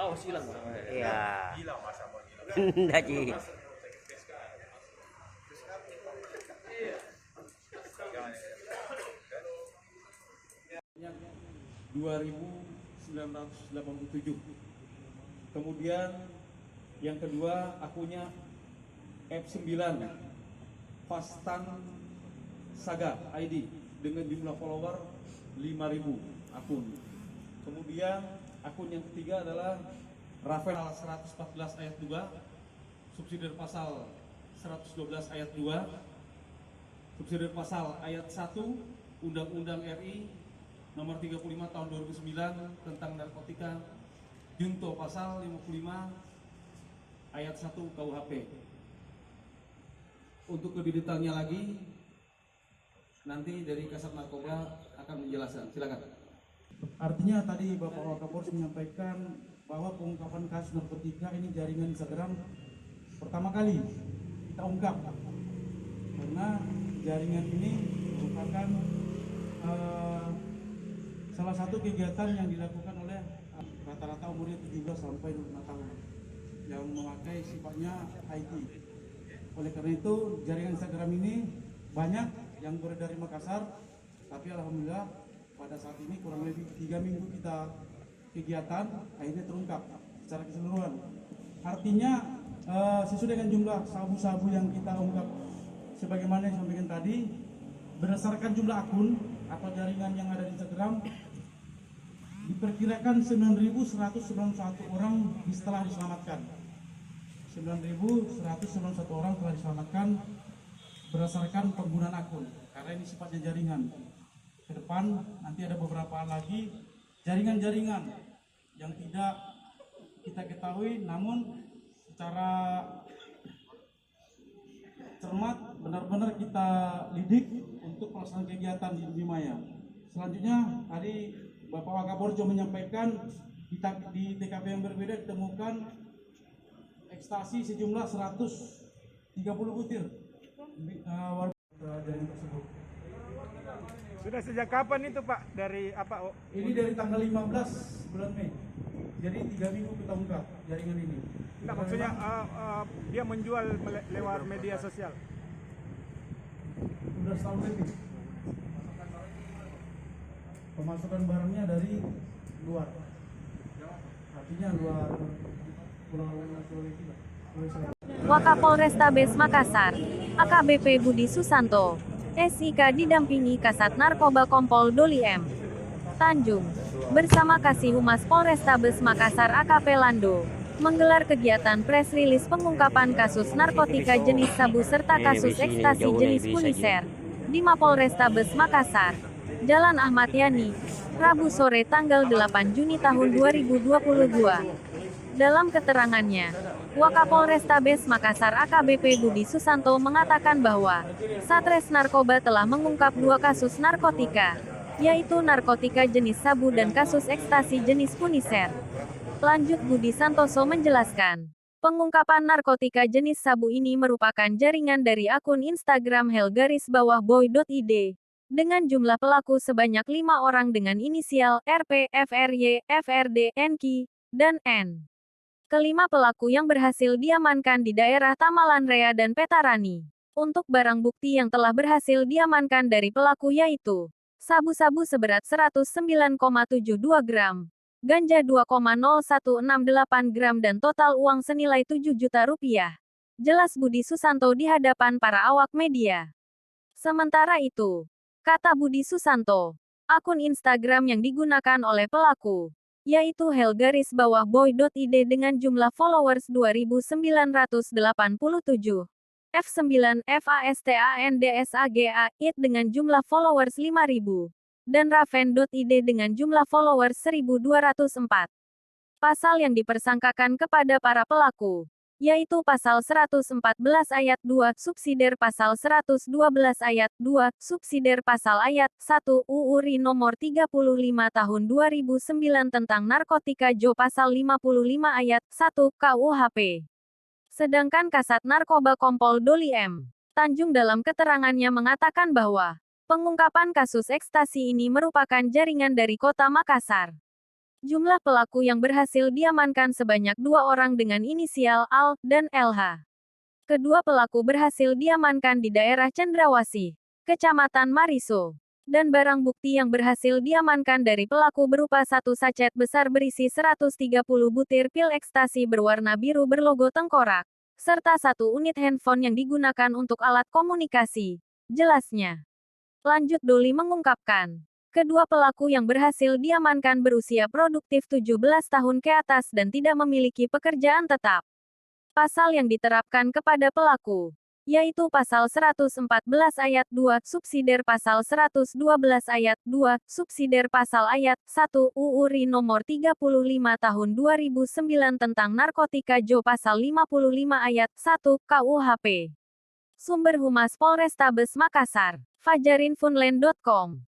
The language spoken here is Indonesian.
Oh, silang. Iya. Gila masa mau gila. Enggak, Ci. 2987. Kemudian yang kedua akunnya F9 Fastan Saga ID dengan jumlah follower 5.000 akun. Kemudian akun yang ketiga adalah Rafael 114 ayat 2, subsidiar pasal 112 ayat 2, subsidiar pasal ayat 1 Undang-Undang RI nomor 35 tahun 2009 tentang narkotika, junto pasal 55 ayat 1 KUHP. Untuk lebih detailnya lagi nanti dari Kasat Narkoba akan menjelaskan. Silakan. Artinya tadi Bapak Wakapolres menyampaikan bahwa pengungkapan kasus narkotika ini jaringan Instagram pertama kali kita ungkap, karena jaringan ini merupakan salah satu kegiatan yang dilakukan oleh rata-rata umurnya 17 sampai 25 tahun yang memakai sifatnya IT. Oleh karena itu jaringan Instagram ini banyak yang beredar di Makassar, tapi alhamdulillah pada saat ini kurang lebih 3 minggu kita kegiatan akhirnya terungkap secara keseluruhan. Artinya sesuai dengan jumlah sabu-sabu yang kita ungkap sebagaimana yang disampaikan tadi, berdasarkan jumlah akun atau jaringan yang ada di Instagram diperkirakan 9.191 orang telah diselamatkan. 9.191 orang telah diselamatkan berdasarkan penggunaan akun, karena ini sifatnya jaringan. Ke depan nanti ada beberapa lagi jaringan-jaringan yang tidak kita ketahui, namun secara cermat benar-benar kita lidik untuk pelaksanaan kegiatan di Maya. Selanjutnya tadi Bapak Wakapolres menyampaikan di TKP yang berbeda ditemukan ekstasi sejumlah 130 butir jaringan tersebut. Sudah sejak kapan itu Pak? Dari apa? Ini dari tanggal 15 bulan Mei. Jadi 3 minggu kita ungkap jaringan ini. Enggak, maksudnya dia menjual lewat media sosial. Sudah setahun lebih. Pemasukan barangnya dari luar. Artinya luar Pulau Sulawesi. Wakapolrestabes Makassar, AKBP Budi Susanto, SIK didampingi Kasat Narkoba Kompol Doli M. Tanjung, bersama Kasih Humas Polrestabes Makassar AKP Lando, menggelar kegiatan press rilis pengungkapan kasus narkotika jenis sabu serta kasus ekstasi jenis puniser di Mapolrestabes Makassar, Jalan Ahmad Yani, Rabu sore tanggal 8 Juni tahun 2022. Dalam keterangannya, Wakapolrestabes Makassar AKBP Budi Susanto mengatakan bahwa Satres Narkoba telah mengungkap 2 kasus narkotika, yaitu narkotika jenis sabu dan kasus ekstasi jenis puniser. Lanjut Budi Santoso menjelaskan, pengungkapan narkotika jenis sabu ini merupakan jaringan dari akun Instagram hel_boy.id dengan jumlah pelaku sebanyak 5 orang dengan inisial RP, FRY, FRD, NK, dan N. Kelima pelaku yang berhasil diamankan di daerah Tamalan Rea dan Petarani. Untuk barang bukti yang telah berhasil diamankan dari pelaku yaitu sabu-sabu seberat 109,72 gram, ganja 2,0168 gram dan total uang senilai 7 juta rupiah. Jelas Budi Susanto di hadapan para awak media. Sementara itu, kata Budi Susanto, akun Instagram yang digunakan oleh pelaku yaitu hel_boy.id dengan jumlah followers 2.987, F9 FASTANDSAGA IT dengan jumlah followers 5.000, dan raven.id dengan jumlah followers 1.204. pasal yang dipersangkakan kepada para pelaku, yaitu pasal 114 ayat 2, subsidiar pasal 112 ayat 2, subsidiar pasal ayat 1 UU RI nomor 35 tahun 2009 tentang narkotika Jo pasal 55 ayat 1 KUHP. Sedangkan Kasat Narkoba Kompol Doli M. Tanjung dalam keterangannya mengatakan bahwa pengungkapan kasus ekstasi ini merupakan jaringan dari Kota Makassar. Jumlah pelaku yang berhasil diamankan sebanyak 2 orang dengan inisial AL dan LH. Kedua pelaku berhasil diamankan di daerah Cendrawasih, Kecamatan Mariso. Dan barang bukti yang berhasil diamankan dari pelaku berupa 1 sachet besar berisi 130 butir pil ekstasi berwarna biru berlogo tengkorak, serta 1 unit handphone yang digunakan untuk alat komunikasi. Jelasnya. Lanjut Doli mengungkapkan, kedua pelaku yang berhasil diamankan berusia produktif 17 tahun ke atas dan tidak memiliki pekerjaan tetap. Pasal yang diterapkan kepada pelaku, yaitu pasal 114 ayat 2, subsidiar pasal 112 ayat 2, subsidiar pasal ayat 1 UU RI nomor 35 tahun 2009 tentang narkotika Jo pasal 55 ayat 1 KUHP. Sumber Humas Polrestabes Makassar, fajarinfunland.com.